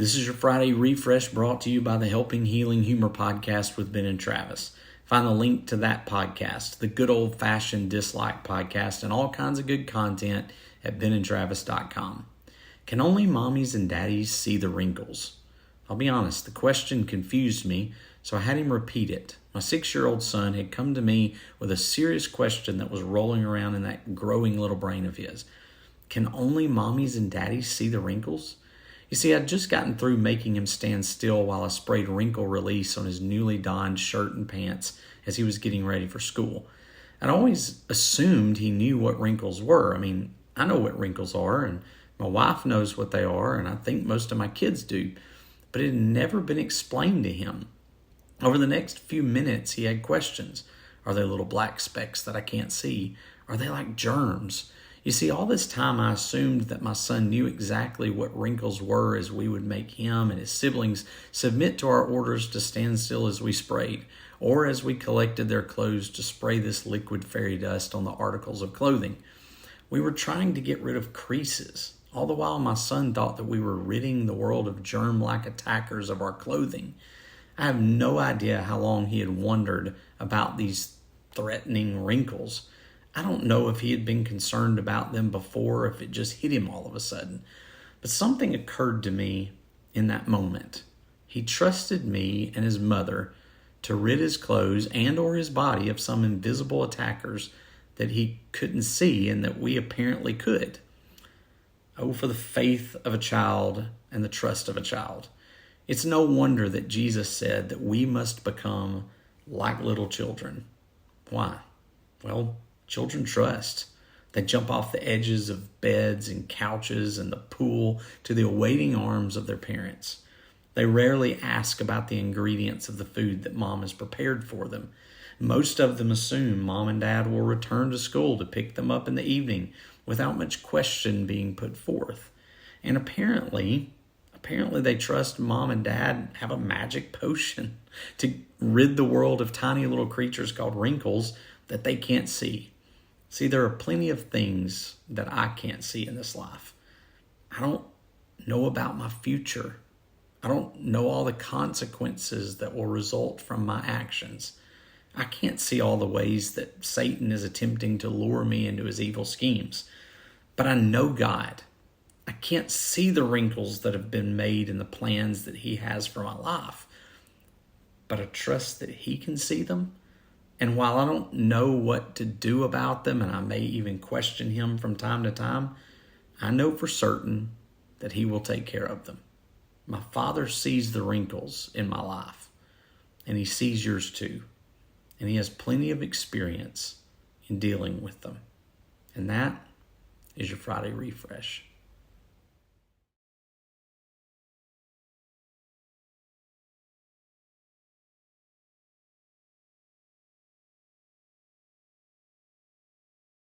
This is your Friday Refresh brought to you by the Helping Healing Humor podcast with Ben and Travis. Find the link to that podcast, the good old-fashioned dislike podcast, and all kinds of good content at benandtravis.com. Can only mommies and daddies see the wrinkles? I'll be honest, the question confused me, so I had him repeat it. My 6-year-old son had come to me with a serious question that was rolling around in that growing little brain of his. Can only mommies and daddies see the wrinkles? You see, I'd just gotten through making him stand still while I sprayed wrinkle release on his newly donned shirt and pants as he was getting ready for school. I'd always assumed he knew what wrinkles were. I know what wrinkles are, and my wife knows what they are, and I think most of my kids do. But it had never been explained to him. Over the next few minutes, he had questions. Are they little black specks that I can't see? Are they like germs? You see, all this time I assumed that my son knew exactly what wrinkles were as we would make him and his siblings submit to our orders to stand still as we sprayed, or as we collected their clothes to spray this liquid fairy dust on the articles of clothing. We were trying to get rid of creases. All the while my son thought that we were ridding the world of germ-like attackers of our clothing. I have no idea how long he had wondered about these threatening wrinkles. I don't know if he had been concerned about them before, or if it just hit him all of a sudden. But something occurred to me in that moment. He trusted me and his mother to rid his clothes and or his body of some invisible attackers that he couldn't see and that we apparently could. Oh, for the faith of a child and the trust of a child. It's no wonder that Jesus said that we must become like little children. Why? Well, children trust. They jump off the edges of beds and couches and the pool to the awaiting arms of their parents. They rarely ask about the ingredients of the food that mom has prepared for them. Most of them assume mom and dad will return to school to pick them up in the evening without much question being put forth. And apparently they trust mom and dad have a magic potion to rid the world of tiny little creatures called wrinkles that they can't see. See, there are plenty of things that I can't see in this life. I don't know about my future. I don't know all the consequences that will result from my actions. I can't see all the ways that Satan is attempting to lure me into his evil schemes. But I know God. I can't see the wrinkles that have been made in the plans that he has for my life. But I trust that he can see them. And while I don't know what to do about them, and I may even question him from time to time, I know for certain that he will take care of them. My Father sees the wrinkles in my life, and he sees yours too. And he has plenty of experience in dealing with them. And that is your Friday Refresh.